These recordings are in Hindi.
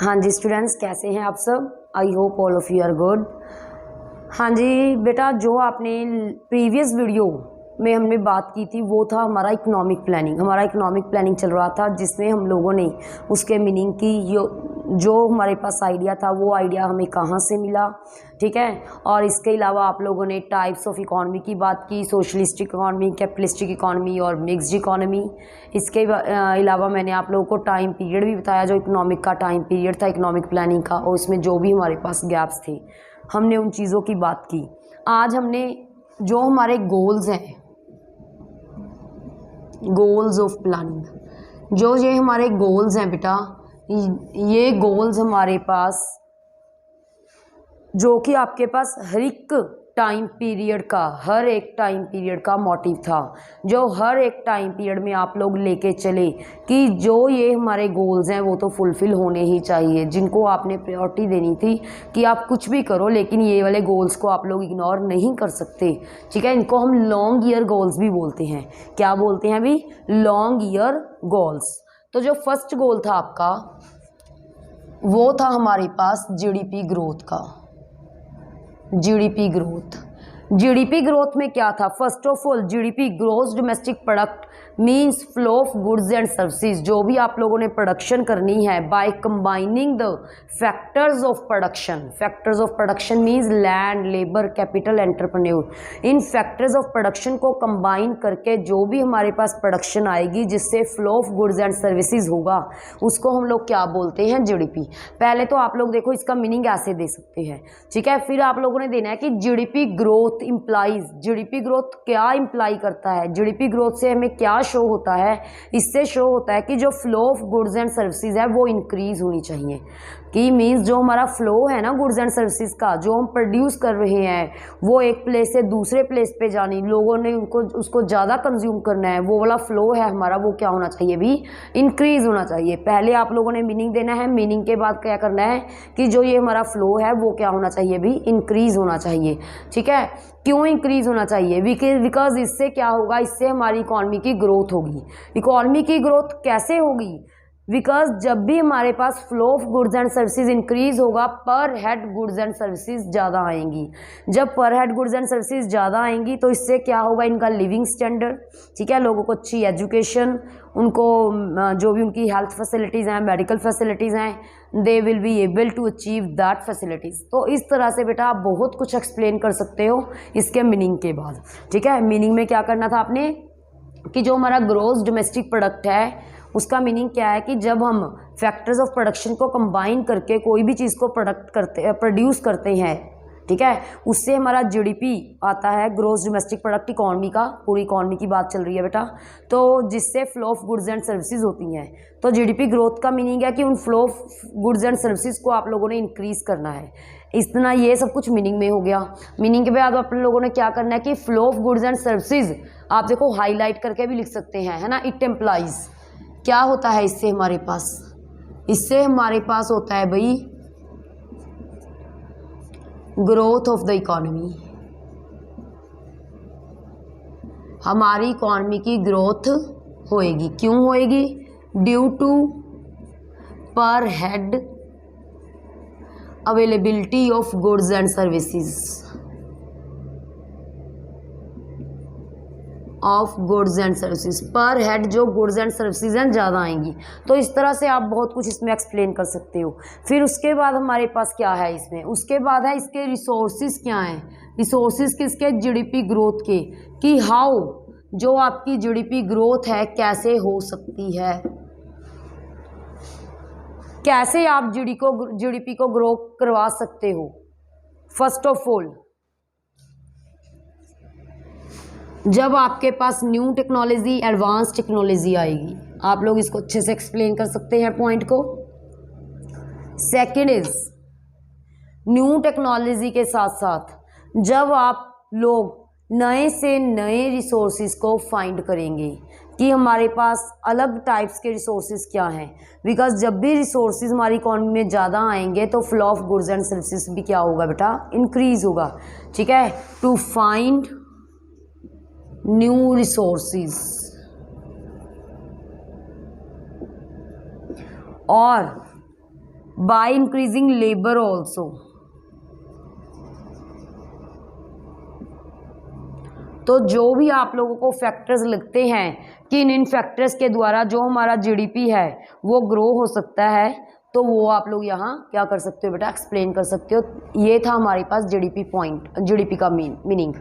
हाँ जी स्टूडेंट्स, कैसे हैं आप सब? I hope all of you are good. हाँ जी बेटा, जो आपने प्रीवियस वीडियो में हमने बात की थी वो था हमारा इकोनॉमिक प्लानिंग। हमारा इकोनॉमिक प्लानिंग चल रहा था जिसमें हम लोगों ने उसके मीनिंग की जो हमारे पास आइडिया था वो आइडिया हमें कहाँ से मिला, ठीक है। और इसके अलावा आप लोगों ने टाइप्स ऑफ इकॉनमी की बात की, सोशलिस्टिक इकॉनमी, कैपिटलिस्टिक इकॉनमी और मिक्स्ड इकॉनमी। इसके अलावा मैंने आप लोगों को टाइम पीरियड भी बताया, जो इकोनॉमिक का टाइम पीरियड था इकोनॉमिक प्लानिंग का, और उसमें जो भी हमारे पास गैप्स थे हमने उन चीज़ों की बात की। आज हमने जो हमारे गोल्स हैं, गोल्स ऑफ प्लानिंग, जो ये हमारे गोल्स हैं बेटा, ये गोल्स हमारे पास जो कि आपके पास हर एक टाइम पीरियड का मोटिव था, जो हर एक टाइम पीरियड में आप लोग लेके चले कि जो ये हमारे गोल्स हैं वो तो फुलफ़िल होने ही चाहिए, जिनको आपने प्रायोरिटी देनी थी कि आप कुछ भी करो लेकिन ये वाले गोल्स को आप लोग इग्नोर नहीं कर सकते, ठीक है। इनको हम लॉन्ग ईयर गोल्स भी बोलते हैं। क्या बोलते हैं अभी? Long year goals. तो जो फर्स्ट गोल था आपका वो था हमारे पास जीडीपी ग्रोथ का। जीडीपी ग्रोथ में क्या था? First of all GDP gross domestic product means flow of goods and services. जो भी आप लोगों ने प्रोडक्शन करनी है by combining the factors of production means land, labour, capital, entrepreneur. इन फैक्टर्स ऑफ प्रोडक्शन को कंबाइन करके जो भी हमारे पास प्रोडक्शन आएगी जिससे flow of goods and services होगा उसको हम लोग क्या बोलते हैं? जीडीपी। पहले तो आप लोग देखो इसका मीनिंग ऐसे दे सकते हैं, ठीक है। फिर आप लोगों ने देना है कि GDP growth implies, GDP growth क्या इंप्लाई करता है, जीडीपी ग्रोथ से हमें क्या शो होता है? इससे शो होता है कि जो flow of goods and services है वो इंक्रीज होनी चाहिए। कि मीन्स जो हमारा फ्लो है ना गुड्स एंड सर्विसेज का, जो हम प्रोड्यूस कर रहे हैं वो एक प्लेस से दूसरे प्लेस पे जानी, लोगों ने उसको ज़्यादा कंज्यूम करना है, वो वाला फ्लो है हमारा, वो क्या होना चाहिए भी? इंक्रीज होना चाहिए। पहले आप लोगों ने मीनिंग देना है, मीनिंग के बाद क्या करना है कि जो ये हमारा फ्लो है वो क्या होना चाहिए भी? इंक्रीज होना चाहिए, ठीक है। क्यों इंक्रीज होना चाहिए? बिकॉज इससे क्या होगा? इससे हमारी इकॉनमी की ग्रोथ होगी। इकॉनमी की ग्रोथ कैसे होगी? बिकॉज जब भी हमारे पास flow of goods and services increase होगा, पर हेड गुड्स एंड सर्विसेज ज़्यादा आएंगी। जब पर हेड गुड्स एंड सर्विसेज ज़्यादा आएंगी तो इससे क्या होगा? इनका लिविंग स्टैंडर्ड, ठीक है, लोगों को अच्छी एजुकेशन, उनको जो भी उनकी हेल्थ फैसिलिटीज़ हैं, मेडिकल फैसिलिटीज़ हैं, they will be able to achieve that facilities. तो इस तरह से बेटा आप बहुत कुछ एक्सप्लेन कर सकते हो इसके मीनिंग के बाद, ठीक है। मीनिंग में क्या करना था आपने कि जो हमारा ग्रोस डोमेस्टिक प्रोडक्ट है उसका मीनिंग क्या है कि जब हम फैक्टर्स ऑफ प्रोडक्शन को कंबाइन करके कोई भी चीज़ को प्रोड्यूस करते हैं, ठीक है, उससे हमारा जीडीपी आता है, ग्रोस डोमेस्टिक प्रोडक्ट इकॉनमी का। पूरी इकॉनमी की बात चल रही है बेटा। तो जिससे flow of goods and services होती हैं, तो जीडीपी ग्रोथ का मीनिंग है कि उन flow of goods and services को आप लोगों ने इंक्रीज करना है। इतना ये सब कुछ मीनिंग में हो गया। मीनिंग के बाद आप लोगों ने क्या करना है कि flow of goods and services आप देखो हाईलाइट करके भी लिख सकते हैं, है ना। इट एम्प्लाइज क्या होता है इससे हमारे पास? इससे हमारे पास होता है भाई ग्रोथ ऑफ द इकॉनमी। हमारी इकॉनमी की ग्रोथ होएगी। क्यों होएगी? ड्यू टू पर head availability of goods and services, of goods and services. पर हेड जो गुड्स एंड सर्विसेज हैं ज़्यादा आएंगी। तो इस तरह से आप बहुत कुछ इसमें एक्सप्लेन कर सकते हो। फिर उसके बाद हमारे पास क्या है इसमें? उसके बाद है इसके रिसोर्सेज क्या हैं? रिसोर्सेज किसके? जीडीपी ग्रोथ के। कि हाउ जो आपकी जीडीपी ग्रोथ है कैसे हो सकती है, कैसे आप जीडीपी को ग्रो करवा सकते हो। फर्स्ट ऑफ ऑल जब आपके पास न्यू टेक्नोलॉजी, एडवांस टेक्नोलॉजी आएगी, आप लोग इसको अच्छे से एक्सप्लेन कर सकते हैं पॉइंट को। सेकंड इज न्यू टेक्नोलॉजी के साथ साथ जब आप लोग नए से नए रिसोर्सेज को फाइंड करेंगे कि हमारे पास अलग टाइप्स के रिसोर्सेज क्या हैं। बिकॉज जब भी रिसोर्सेज हमारी इकॉनमी में ज़्यादा आएंगे तो flow of goods and services भी क्या होगा बेटा? इंक्रीज होगा, ठीक है। टू फाइंड न्यू रिसोर्सेज और बाय इंक्रीजिंग लेबर ऑल्सो। तो जो भी आप लोगों को फैक्टर्स लगते हैं कि इन फैक्टर्स के द्वारा जो हमारा जीडीपी है वो ग्रो हो सकता है, तो वो आप लोग यहाँ क्या कर सकते हो बेटा, एक्सप्लेन कर सकते हो। ये था हमारे पास जीडीपी पॉइंट, जीडीपी का मीनिंग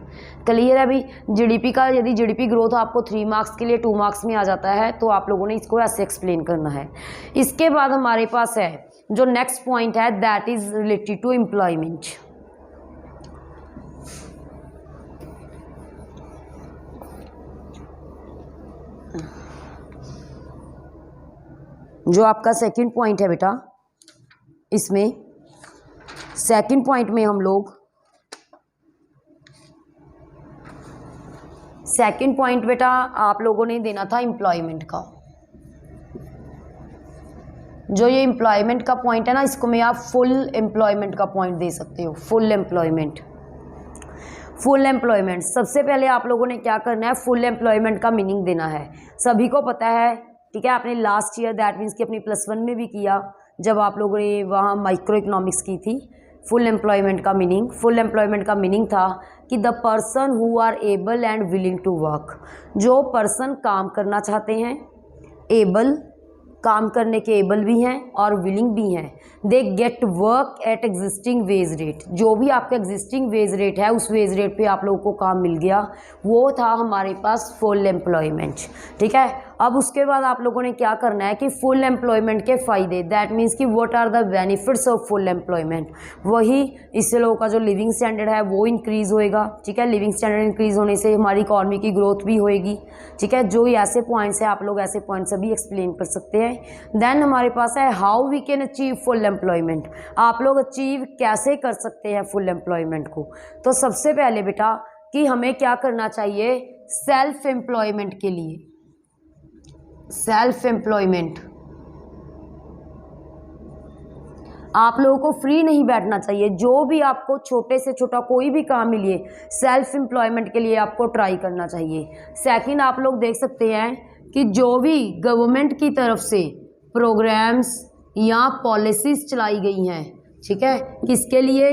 क्लियर है अभी। जीडीपी का यदि जीडीपी ग्रोथ आपको 3 मार्क्स के लिए 2 मार्क्स में आ जाता है तो आप लोगों ने इसको ऐसे एक्सप्लेन करना है। इसके बाद हमारे पास है जो नेक्स्ट पॉइंट है, that is related to employment. जो आपका सेकंड पॉइंट है बेटा, इसमें सेकंड पॉइंट में हम लोग सेकंड पॉइंट बेटा आप लोगों ने देना था एम्प्लॉयमेंट का। जो ये एम्प्लॉयमेंट का पॉइंट है ना, इसको मैं आप फुल एम्प्लॉयमेंट का पॉइंट दे सकते हो। फुल एम्प्लॉयमेंट, फुल एम्प्लॉयमेंट सबसे पहले आप लोगों ने क्या करना है, फुल एम्प्लॉयमेंट का मीनिंग देना है। सभी को पता है, ठीक है, आपने लास्ट ईयर दैट मीन्स कि अपनी +1 में भी किया जब आप लोगों ने वहाँ माइक्रो इकोनॉमिक्स की थी। फुल एम्प्लॉयमेंट का मीनिंग, फुल एम्प्लॉयमेंट का मीनिंग था कि the person who are able and willing to work. जो पर्सन काम करना चाहते हैं, एबल काम करने के एबल भी हैं और विलिंग भी हैं, they get work at existing wage rate. जो भी आपका एग्जिस्टिंग वेज रेट है उस वेज रेट पे आप लोगों को काम मिल गया, वो था हमारे पास फुल एम्प्लॉयमेंट। ठीक है, अब उसके बाद आप लोगों ने क्या करना है कि फुल एम्प्लॉयमेंट के फ़ायदे, दैट मीन्स कि what are the benefits of full employment. वही इससे लोगों का जो लिविंग स्टैंडर्ड है वो इंक्रीज़ होएगा। ठीक है, लिविंग स्टैंडर्ड इंक्रीज़ होने से हमारी इकॉनमी की ग्रोथ भी होएगी। ठीक है, जो ऐसे पॉइंट्स हैं आप लोग ऐसे पॉइंट्स अभी एक्सप्लेन कर सकते हैं। देन हमारे पास है how we can achieve full employment. आप लोग अचीव कैसे कर सकते हैं फुल एम्प्लॉयमेंट को। तो सबसे पहले बेटा कि हमें क्या करना चाहिए, सेल्फ एम्प्लॉयमेंट के लिए, सेल्फ एम्प्लॉयमेंट, आप लोगों को फ्री नहीं बैठना चाहिए। जो भी आपको छोटे से छोटा कोई भी काम मिले, सेल्फ एम्प्लॉयमेंट के लिए आपको ट्राई करना चाहिए। सेकंड, आप लोग देख सकते हैं कि जो भी गवर्नमेंट की तरफ से प्रोग्राम्स या पॉलिसीज चलाई गई हैं, ठीक है, किसके लिए,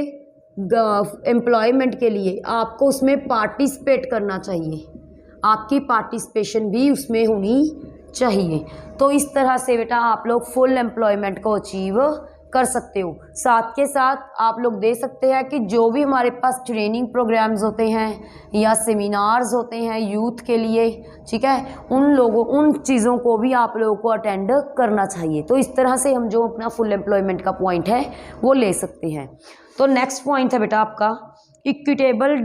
एम्प्लॉयमेंट के लिए, आपको उसमें पार्टिसिपेट करना चाहिए। आपकी पार्टिसिपेशन भी उसमें होनी चाहिए। तो इस तरह से बेटा आप लोग फुल एम्प्लॉयमेंट को अचीव कर सकते हो। साथ के साथ आप लोग दे सकते हैं कि जो भी हमारे पास ट्रेनिंग प्रोग्राम्स होते हैं या सेमिनार्स होते हैं यूथ के लिए, ठीक है, उन चीज़ों को भी आप लोगों को अटेंड करना चाहिए। तो इस तरह से हम जो अपना फुल एम्प्लॉयमेंट का पॉइंट है वो ले सकते हैं। तो नेक्स्ट पॉइंट है बेटा आपका इक्विटेबल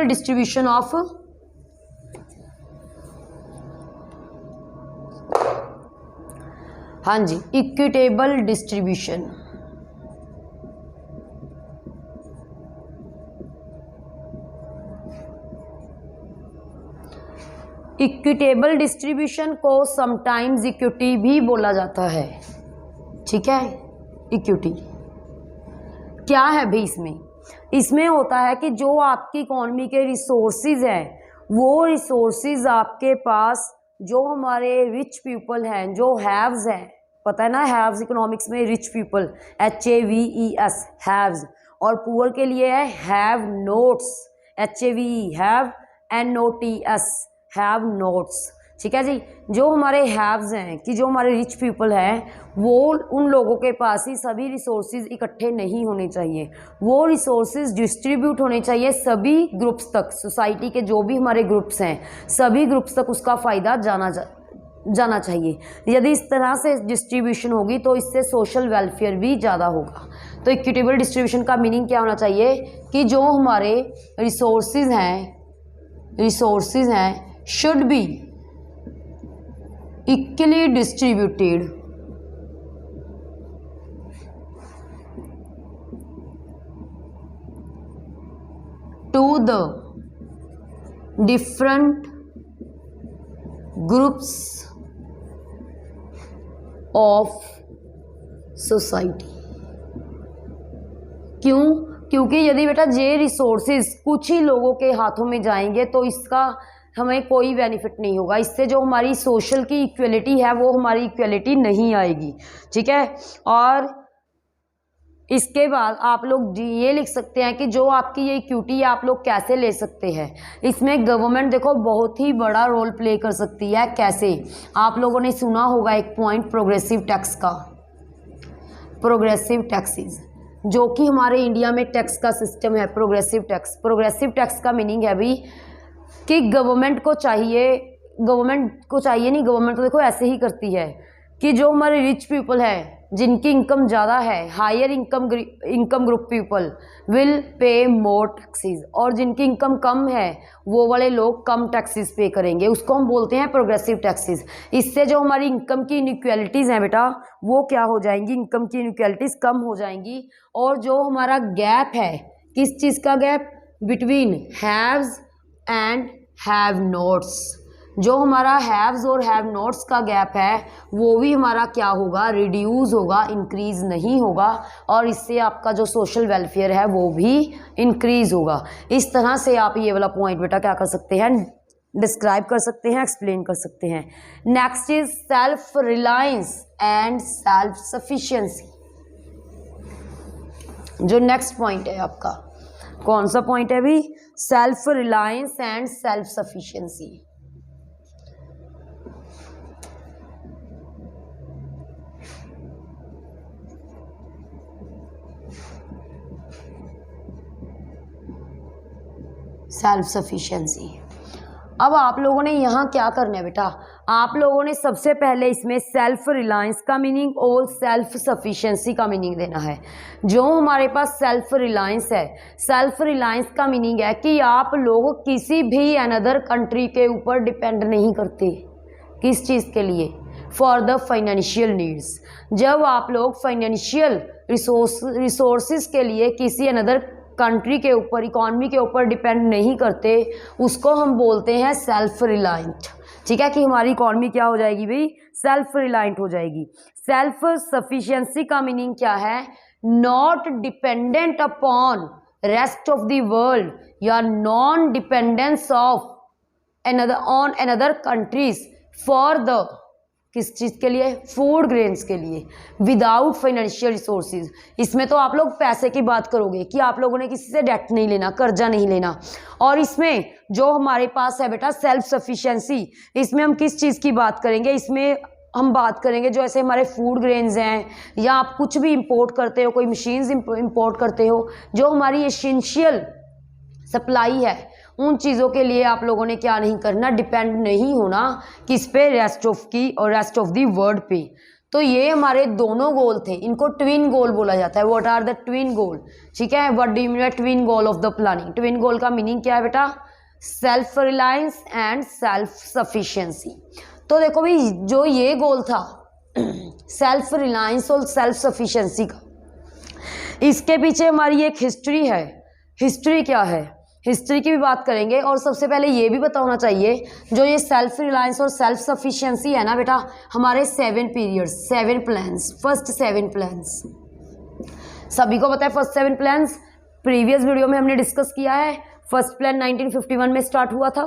डिस्ट्रीब्यूशन ऑफ, हाँ जी, इक्विटेबल डिस्ट्रीब्यूशन। इक्विटेबल डिस्ट्रीब्यूशन को समटाइम्स इक्विटी भी बोला जाता है। ठीक है, इक्विटी क्या है भाई, इसमें होता है कि जो आपकी इकॉनमी के रिसोर्सेज हैं वो रिसोर्सेज आपके पास, जो हमारे रिच पीपल हैं, जो हैव्स हैं, पता है ना, हैव्स इकोनॉमिक्स में रिच पीपल, HAVES हैव्स, और पुअर के लिए है have notes, HAVE have NOTS have notes. ठीक है जी, जो हमारे हैव्स हैं कि जो हमारे रिच पीपल हैं वो उन लोगों के पास ही सभी रिसोर्सेज इकट्ठे नहीं होने चाहिए, वो रिसोर्सेज डिस्ट्रीब्यूट होने चाहिए सभी ग्रुप्स तक। सोसाइटी के जो भी हमारे ग्रुप्स हैं सभी ग्रुप्स तक उसका फ़ायदा जाना चाहिए। यदि इस तरह से डिस्ट्रीब्यूशन होगी तो इससे सोशल वेलफेयर भी ज़्यादा होगा। तो इक्विटेबल डिस्ट्रीब्यूशन का मीनिंग क्या होना चाहिए कि जो हमारे रिसोर्सेज हैं should be equally distributed to the different groups of society. क्योंकि यदि बेटा ये रिसोर्सेज कुछ ही लोगों के हाथों में जाएंगे तो इसका हमें कोई बेनिफिट नहीं होगा। इससे जो हमारी सोशल की इक्वलिटी है वो हमारी इक्वलिटी नहीं आएगी, ठीक है। और इसके बाद आप लोग ये लिख सकते हैं कि जो आपकी ये इक्विटी है आप लोग कैसे ले सकते हैं। इसमें गवर्नमेंट देखो बहुत ही बड़ा रोल प्ले कर सकती है। कैसे? आप लोगों ने सुना होगा एक पॉइंट प्रोग्रेसिव टैक्स का, प्रोग्रेसिव टैक्सेस, जो कि हमारे इंडिया में टैक्स का सिस्टम है प्रोग्रेसिव टैक्स। प्रोग्रेसिव टैक्स का मीनिंग है भी कि गवर्नमेंट को चाहिए नहीं, गवर्नमेंट तो देखो ऐसे ही करती है कि जो हमारे रिच पीपल है, जिनकी इनकम ज़्यादा है, higher income group people will pay more taxes, और जिनकी इनकम कम है वो वाले लोग कम टैक्सेस पे करेंगे। उसको हम बोलते हैं प्रोग्रेसिव टैक्सेस। इससे जो हमारी इनकम की इनइक्वालिटीज़ हैं बेटा वो क्या हो जाएंगी, इनकम की इनइक्वालिटीज़ कम हो जाएंगी। और जो हमारा गैप है, किस चीज़ का gap? Between haves and have nots, जो हमारा हैव्स और हैव नॉट्स का गैप है वो भी हमारा क्या होगा? रिड्यूस होगा, इंक्रीज नहीं होगा। और इससे आपका जो सोशल वेलफेयर है वो भी इंक्रीज होगा। इस तरह से आप ये वाला पॉइंट बेटा क्या कर सकते हैं? डिस्क्राइब कर सकते हैं, एक्सप्लेन कर सकते हैं। Next is self reliance and self sufficiency. जो नेक्स्ट पॉइंट है आपका, कौन सा पॉइंट है भी? Self reliance and self sufficiency. Self sufficiency. अब आप लोगों ने यहाँ क्या करना है बेटा? आप लोगों ने सबसे पहले इसमें सेल्फ रिलायंस का मीनिंग और सेल्फ सफिशिएंसी का मीनिंग देना है। जो हमारे पास सेल्फ रिलायंस है, सेल्फ रिलायंस का मीनिंग है कि आप लोग किसी भी अनदर कंट्री के ऊपर डिपेंड नहीं करते। किस चीज़ के लिए? For the financial needs. जब आप लोग फाइनेंशियल रिसोर्सेज के लिए किसी अनदर कंट्री के ऊपर, इकॉनमी के ऊपर डिपेंड नहीं करते, उसको हम बोलते हैं सेल्फ रिलायंट। ठीक है, कि हमारी इकॉनमी क्या हो जाएगी भाई? सेल्फ रिलायंट हो जाएगी। सेल्फ सफिशिएंसी का मीनिंग क्या है? Not dependent upon rest of the world या non dependence of on another countries for the, किस चीज़ के लिए? फूड ग्रेन्स के लिए, विदाउट फाइनेंशियल रिसोर्सेज। इसमें तो आप लोग पैसे की बात करोगे कि आप लोगों ने किसी से डेट नहीं लेना, कर्जा नहीं लेना। और इसमें जो हमारे पास है बेटा सेल्फ सफिशिएंसी, इसमें हम किस चीज़ की बात करेंगे? इसमें हम बात करेंगे जो ऐसे हमारे फूड ग्रेन्स हैं, या आप कुछ भी इंपोर्ट करते हो, कोई मशीन्स इंपोर्ट करते हो, जो हमारी एसेंशियल सप्लाई है, उन चीज़ों के लिए आप लोगों ने क्या नहीं करना? डिपेंड नहीं होना किस पे? रेस्ट ऑफ की और रेस्ट ऑफ दी वर्ल्ड पे। तो ये हमारे दोनों गोल थे, इनको ट्विन गोल बोला जाता है। What are the twin goal? ठीक है, what do you mean twin goal of the planning? Twin goal का मीनिंग क्या है बेटा? Self reliance and self sufficiency. तो देखो भाई, जो ये गोल था सेल्फ रिलायंस और सेल्फ सफिशिएंसी का, इसके पीछे हमारी एक हिस्ट्री है। हिस्ट्री क्या है? हिस्ट्री की भी बात करेंगे। और सबसे पहले ये भी पता होना चाहिए, जो ये सेल्फ रिलायंस और सेल्फ सफिशिएंसी है ना बेटा, हमारे 7 पीरियड्स, 7 प्लान्स, फर्स्ट 7 प्लान्स सभी को पता है। फर्स्ट 7 प्लान्स प्रीवियस वीडियो में हमने डिस्कस किया है। फर्स्ट प्लान 1951 में स्टार्ट हुआ था,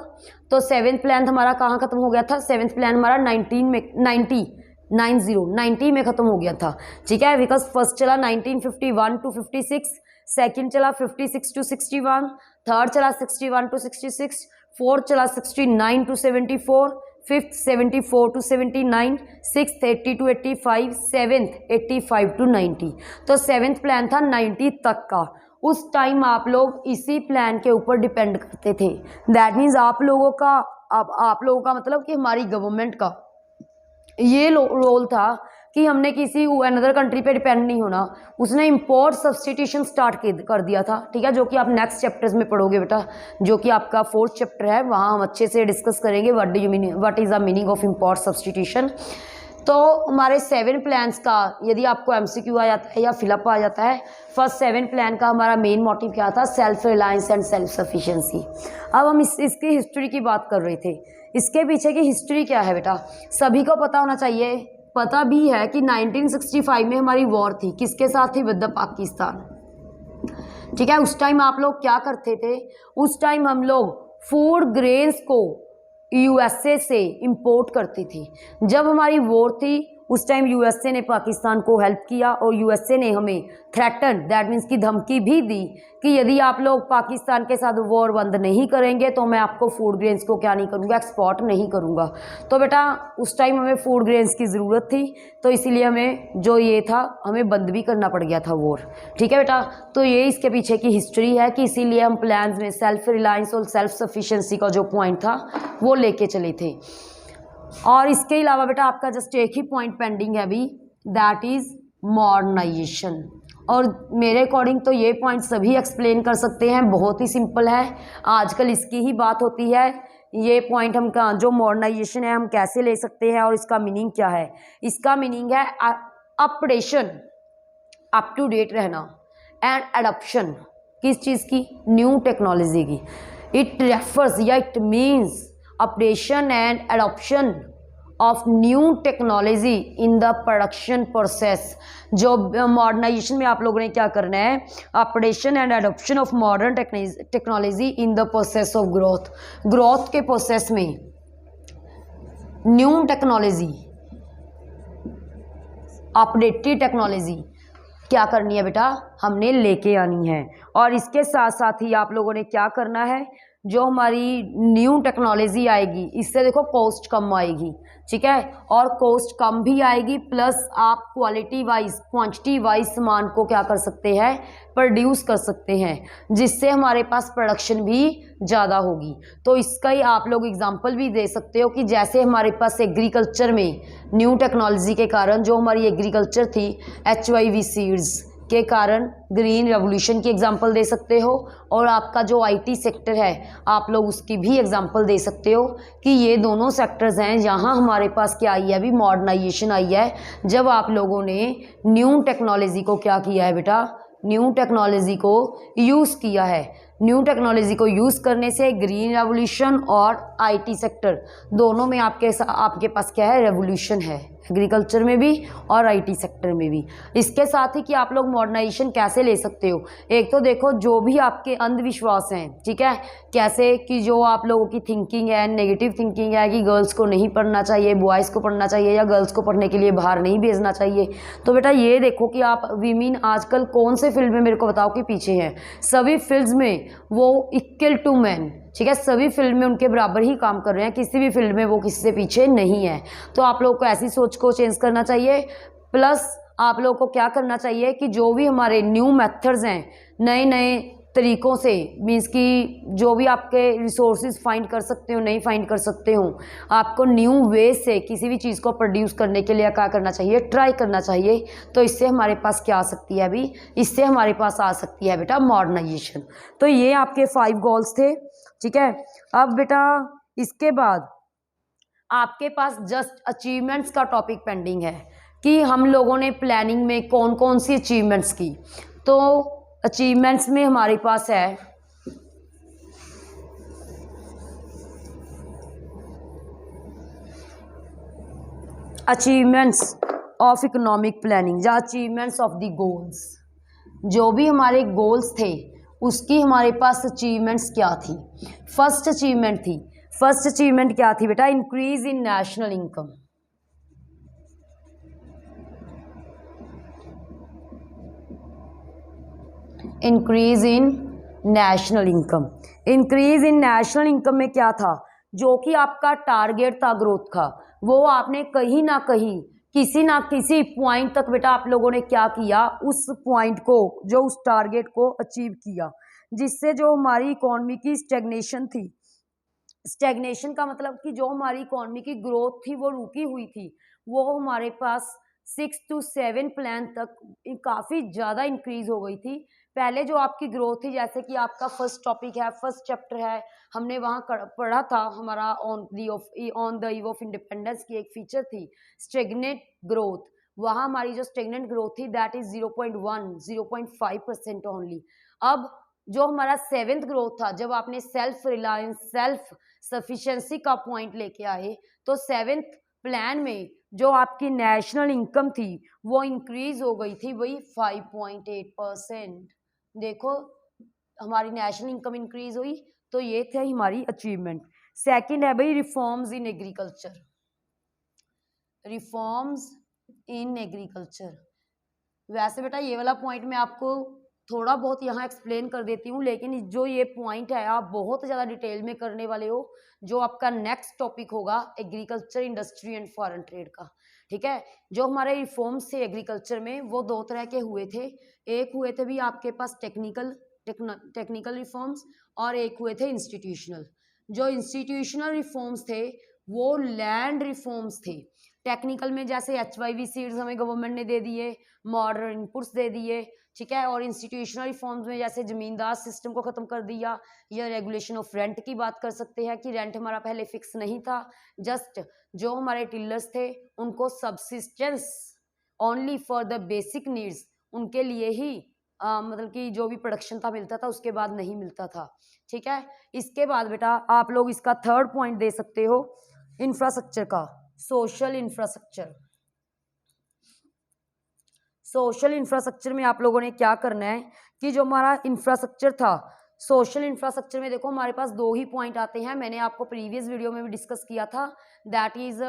तो 7th प्लान हमारा कहाँ खत्म हो गया था? 7th प्लान हमारा 1990 में खत्म हो गया था। ठीक है, बिकॉज फर्स्ट चला 1951 to 56, सेकंड चला 56 to 61, थर्ड चला 61 to 66, फोर्थ चला 69 to 74, fifth 74 to 79, sixth 80 to 85, seventh 85 to 90। तो 7th प्लान था 90 तक का। उस टाइम आप लोग इसी प्लान के ऊपर डिपेंड करते थे। दैट मीन्स आप लोगों का मतलब कि हमारी गवर्नमेंट का ये रोल था कि हमने किसी अनदर कंट्री पे डिपेंड नहीं होना। उसने इंपोर्ट सब्स्टिट्यूशन स्टार्ट कर दिया था। ठीक है, जो कि आप नेक्स्ट चैप्टर्स में पढ़ोगे बेटा, जो कि आपका 4th चैप्टर है, वहाँ हम अच्छे से डिस्कस करेंगे what is the meaning of import substitution. तो हमारे 7 प्लान्स का यदि आपको MCQ आ जाता है या फिलअप आ जाता है, फर्स्ट 7 प्लान का हमारा मेन मोटिव क्या था? Self reliance and self sufficiency. अब हम इसकी हिस्ट्री की बात कर रहे थे। इसके पीछे की हिस्ट्री क्या है बेटा? सभी को पता होना चाहिए, पता भी है कि 1965 में हमारी वॉर थी। किसके साथ थी? With the Pakistan. ठीक है, उस टाइम आप लोग क्या करते थे? उस टाइम हम लोग फूड ग्रेन्स को यूएसए से इंपोर्ट करती थी। जब हमारी वॉर थी उस टाइम यूएसए ने पाकिस्तान को हेल्प किया और यूएसए ने हमें थ्रेटन, दैट मीन्स की धमकी भी दी कि यदि आप लोग पाकिस्तान के साथ वॉर बंद नहीं करेंगे तो मैं आपको फूड ग्रेन्स को क्या नहीं करूँगा, एक्सपोर्ट नहीं करूँगा। तो बेटा उस टाइम हमें फूड ग्रेन्स की ज़रूरत थी, तो इसीलिए हमें जो ये था हमें बंद भी करना पड़ गया था वॉर। ठीक है बेटा, तो ये इसके पीछे की हिस्ट्री है कि इसीलिए हम प्लान्स में सेल्फ रिलायंस और सेल्फ सफिशिएंसी का जो पॉइंट था वो लेके चले थे। और इसके अलावा बेटा आपका जस्ट एक ही पॉइंट पेंडिंग है अभी, दैट इज मॉडर्नाइजेशन। और मेरे अकॉर्डिंग तो ये पॉइंट सभी एक्सप्लेन कर सकते हैं, बहुत ही सिंपल है, आजकल इसकी ही बात होती है। ये पॉइंट हम का जो मॉडर्नाइजेशन है हम कैसे ले सकते हैं और इसका मीनिंग क्या है। इसका मीनिंग है अपडेशन, अप टू डेट रहना, एंड एडॉप्शन किस चीज़ की, न्यू टेक्नोलॉजी की। इट रेफर्स या it means updation and adoption of new technology in the production process. जो मॉडर्नाइजेशन में आप लोगों ने क्या करना है, updation and adoption of modern technology in the process of growth. Growth के प्रोसेस में न्यू टेक्नोलॉजी, अपडेटेड टेक्नोलॉजी क्या करनी है बेटा, हमने लेके आनी है। और इसके साथ साथ ही आप लोगों ने क्या करना है, जो हमारी न्यू टेक्नोलॉजी आएगी इससे देखो कॉस्ट कम आएगी, ठीक है, और कॉस्ट कम भी आएगी, प्लस आप क्वालिटी वाइज क्वांटिटी वाइज सामान को क्या कर सकते हैं, प्रोड्यूस कर सकते हैं, जिससे हमारे पास प्रोडक्शन भी ज़्यादा होगी। तो इसका ही आप लोग एग्जांपल भी दे सकते हो कि जैसे हमारे पास एग्रीकल्चर में न्यू टेक्नोलॉजी के कारण जो हमारी एग्रीकल्चर थी HYV सीड्स के कारण ग्रीन रेवोल्यूशन की एग्जांपल दे सकते हो, और आपका जो IT सेक्टर है आप लोग उसकी भी एग्जांपल दे सकते हो कि ये दोनों सेक्टर्स हैं जहां हमारे पास क्या आई है, अभी मॉडर्नाइजेशन आई है, जब आप लोगों ने न्यू टेक्नोलॉजी को क्या किया है बेटा, न्यू टेक्नोलॉजी को यूज़ किया है। न्यू टेक्नोलॉजी को यूज़ करने से ग्रीन रेवोल्यूशन और IT सेक्टर दोनों में आपके पास क्या है, रेवोल्यूशन है, एग्रीकल्चर में भी और IT सेक्टर में भी। इसके साथ ही कि आप लोग मॉडर्नाइजेशन कैसे ले सकते हो, एक तो देखो जो भी आपके अंधविश्वास हैं, ठीक है, कैसे कि जो आप लोगों की थिंकिंग है, नेगेटिव थिंकिंग है कि गर्ल्स को नहीं पढ़ना चाहिए, बॉयज़ को पढ़ना चाहिए, या गर्ल्स को पढ़ने के लिए बाहर नहीं भेजना चाहिए। तो बेटा ये देखो कि आप वीमेन आजकल कौन से फील्ड में मेरे को बताओ कि पीछे हैं, सभी फील्ड्स में वो इक्वल टू मैन, ठीक है, सभी फील्ड में उनके बराबर ही काम कर रहे हैं, किसी भी फील्ड में वो किसी से पीछे नहीं है। तो आप लोगों को ऐसी सोच को चेंज करना चाहिए, प्लस आप लोगों को क्या करना चाहिए कि जो भी हमारे न्यू मेथड्स हैं, नए नए तरीक़ों से, मीन्स कि जो भी आपके रिसोर्सेज फाइंड कर सकते हो, नहीं फाइंड कर सकते हो, आपको न्यू वे से किसी भी चीज़ को प्रोड्यूस करने के लिए क्या करना चाहिए, ट्राई करना चाहिए। तो इससे हमारे पास क्या आ सकती है, अभी इससे हमारे पास आ सकती है बेटा मॉडर्नाइजेशन। तो ये आपके 5 गोल्स थे, ठीक है। अब बेटा इसके बाद आपके पास जस्ट अचीवमेंट्स का टॉपिक पेंडिंग है कि हम लोगों ने प्लानिंग में कौन कौन सी अचीवमेंट्स की। तो अचीवमेंट्स में हमारे पास है अचीवमेंट्स ऑफ इकोनॉमिक प्लानिंग या अचीवमेंट्स ऑफ द गोल्स। जो भी हमारे गोल्स थे उसकी हमारे पास अचीवमेंट्स क्या थी। फर्स्ट अचीवमेंट क्या थी बेटा, increase in national income. Increase in national income. Increase in national income में क्या था, जो कि आपका टारगेट था ग्रोथ का, वो आपने कहीं ना कहीं किसी ना किसी पॉइंट तक बेटा आप लोगों ने क्या किया, उस पॉइंट को, जो उस टारगेट को अचीव किया, जिससे जो हमारी इकोनॉमी की स्टेगनेशन थी, स्टेगनेशन का मतलब कि जो हमारी इकोनॉमी की ग्रोथ थी वो रुकी हुई थी, वो हमारे पास 6 to 7 प्लान तक काफ़ी ज़्यादा इंक्रीज हो गई थी। पहले जो आपकी ग्रोथ थी, जैसे कि आपका फर्स्ट टॉपिक है, फर्स्ट चैप्टर है, हमने वहाँ पढ़ा था, हमारा on the eve of independence की एक फीचर थी स्टेगनेट ग्रोथ। वहाँ हमारी जो स्टेगनेंट ग्रोथ थी दैट इज 0.5% ओनली। अब जो हमारा 7th ग्रोथ था, जब आपने सेल्फ रिलायंस, सेल्फ सफिशिएंसी का पॉइंट लेके आए, तो 7th प्लान में जो आपकी नेशनल इनकम थी वो इंक्रीज हो गई थी वही 5.8%। देखो हमारी नेशनल इनकम इंक्रीज हुई, तो ये थे हमारी अचीवमेंट। सेकंड है भाई reforms in agriculture, reforms in agriculture. वैसे बेटा ये वाला पॉइंट मैं आपको थोड़ा बहुत यहाँ एक्सप्लेन कर देती हूँ, लेकिन जो ये पॉइंट है आप बहुत ज़्यादा डिटेल में करने वाले हो, जो आपका नेक्स्ट टॉपिक होगा agriculture industry and foreign trade का। ठीक है, जो हमारे रिफॉर्म्स थे एग्रीकल्चर में वो दो तरह के हुए थे। एक हुए थे भी आपके पास टेक्निकल रिफॉर्म्स और एक हुए थे इंस्टीट्यूशनल। जो इंस्टीट्यूशनल रिफॉर्म्स थे वो लैंड रिफॉर्म्स थे। टेक्निकल में जैसे HYV सीड्स हमें गवर्नमेंट ने दे दिए, मॉडर्न इनपुट्स दे दिए, ठीक है। और इंस्टीट्यूशनल रिफॉर्म्स में जैसे जमींदार सिस्टम को खत्म कर दिया, या रेगुलेशन ऑफ रेंट की बात कर सकते हैं कि रेंट हमारा पहले फिक्स नहीं था, जस्ट जो हमारे टिलर्स थे उनको subsistence only for the basic needs, उनके लिए ही मतलब कि जो भी प्रोडक्शन था मिलता था, उसके बाद नहीं मिलता था। ठीक है, इसके बाद बेटा आप लोग इसका थर्ड पॉइंट दे सकते हो इंफ्रास्ट्रक्चर का, सोशल इंफ्रास्ट्रक्चर। सोशल इंफ्रास्ट्रक्चर में आप लोगों ने क्या करना है कि जो हमारा इंफ्रास्ट्रक्चर था, सोशल इंफ्रास्ट्रक्चर में देखो हमारे पास दो ही पॉइंट आते हैं, मैंने आपको प्रीवियस वीडियो में भी डिस्कस किया था। दैट इज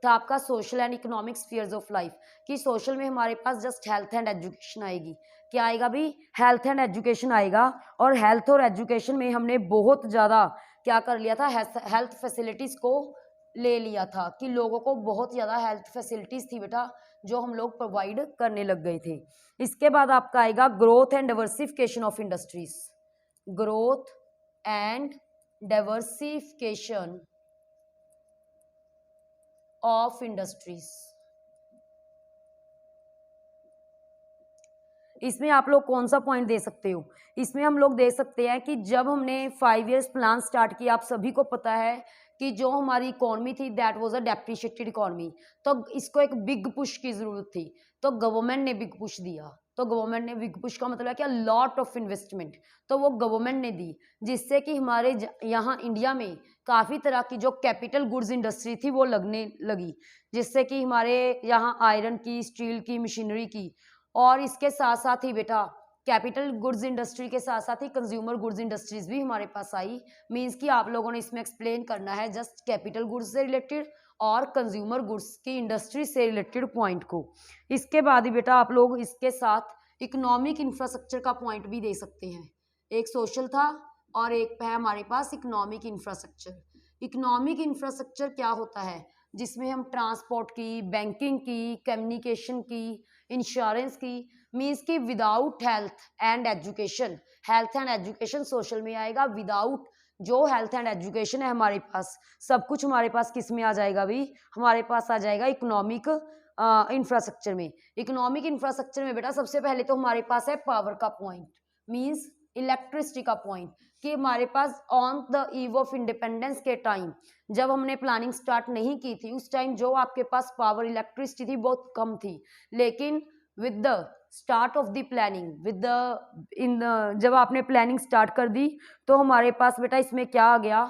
था आपका social and economic spheres of life, कि सोशल में हमारे पास जस्ट हेल्थ एंड एजुकेशन आएगी। क्या आएगा भी? हेल्थ एंड एजुकेशन आएगा। और हेल्थ और एजुकेशन में हमने बहुत ज़्यादा क्या कर लिया था, हेल्थ फैसिलिटीज़ को ले लिया था, कि लोगों को बहुत ज़्यादा हेल्थ फैसिलिटीज़ थी बेटा जो हम लोग प्रोवाइड करने लग गए थे। इसके बाद आपका आएगा growth and diversification of industries, growth and diversification of industries. इसमें आप लोग कौन सा पॉइंट दे सकते हो? इसमें हम लोग दे सकते हैं कि जब हमने 5 इयर्स प्लान स्टार्ट किया, आप सभी को पता है कि जो हमारी इकोनॉमी थी that was a depreciated economy, तो इसको एक बिग पुश की जरूरत थी, तो गवर्नमेंट ने बिग पुश दिया। तो गवर्नमेंट ने बिग पुश का मतलब है क्या? लॉट ऑफ इन्वेस्टमेंट, तो वो गवर्नमेंट ने दी, जिससे कि हमारे यहाँ इंडिया में काफ़ी तरह की जो कैपिटल गुड्स इंडस्ट्री थी वो लगने लगी, जिससे कि हमारे यहाँ आयरन की, स्टील की, मशीनरी की, और इसके साथ साथ ही बेटा कैपिटल गुड्स इंडस्ट्री के साथ साथ ही कंज्यूमर गुड्स इंडस्ट्रीज भी हमारे पास आई। मींस कि आप लोगों ने इसमें एक्सप्लेन करना है जस्ट कैपिटल गुड्स से रिलेटेड और कंज्यूमर गुड्स की इंडस्ट्री से रिलेटेड पॉइंट को। इसके बाद ही बेटा आप लोग इसके साथ इकोनॉमिक इंफ्रास्ट्रक्चर का पॉइंट भी दे सकते हैं। एक सोशल था और एक है हमारे पास इकोनॉमिक इंफ्रास्ट्रक्चर। इकोनॉमिक इंफ्रास्ट्रक्चर क्या होता है? जिसमें हम ट्रांसपोर्ट की, बैंकिंग की, कम्युनिकेशन की, इंश्योरेंस की, मीन्स कि without health and education, health and education social में आएगा। विदाउट जो हेल्थ एंड एजुकेशन है हमारे पास, सब कुछ हमारे पास किस में आ जाएगा भी? हमारे पास आ जाएगा इकोनॉमिक इंफ्रास्ट्रक्चर में। इकोनॉमिक इंफ्रास्ट्रक्चर में बेटा सबसे पहले तो हमारे पास है पावर का पॉइंट, मीन्स इलेक्ट्रिसिटी का पॉइंट, कि हमारे pass on the eve of independence के टाइम जब हमने प्लानिंग स्टार्ट नहीं की थी, उस टाइम जो आपके पास पावर इलेक्ट्रिसिटी थी बहुत कम थी। लेकिन with the start of the planning, जब आपने प्लानिंग स्टार्ट कर दी तो हमारे पास बेटा इसमें क्या आ गया,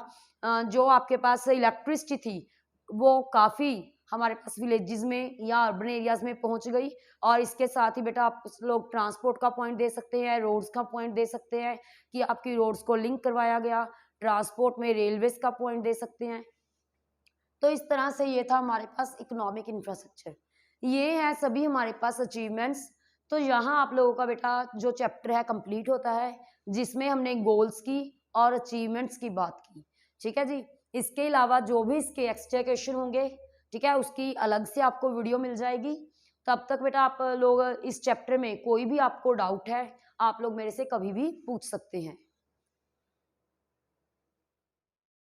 जो आपके पास इलेक्ट्रिसिटी थी वो काफ़ी हमारे पास विलेजेस में या अर्बन एरियाज में पहुंच गई। और इसके साथ ही बेटा आप लोग ट्रांसपोर्ट का पॉइंट दे सकते हैं, रोड्स का पॉइंट दे सकते हैं कि आपकी रोड्स को लिंक करवाया गया। ट्रांसपोर्ट में रेलवेज का पॉइंट दे सकते हैं। तो इस तरह से ये था हमारे पास इकोनॉमिक इंफ्रास्ट्रक्चर। ये है सभी हमारे पास अचीवमेंट्स। तो यहाँ आप लोगों का बेटा जो चैप्टर है कंप्लीट होता है, जिसमें हमने गोल्स की और अचीवमेंट्स की बात की। ठीक है जी, इसके अलावा जो भी इसके एक्स्ट्रा क्वेश्चन होंगे, ठीक है, उसकी अलग से आपको वीडियो मिल जाएगी। तब तक बेटा आप लोग इस चैप्टर में कोई भी आपको डाउट है, आप लोग मेरे से कभी भी पूछ सकते हैं।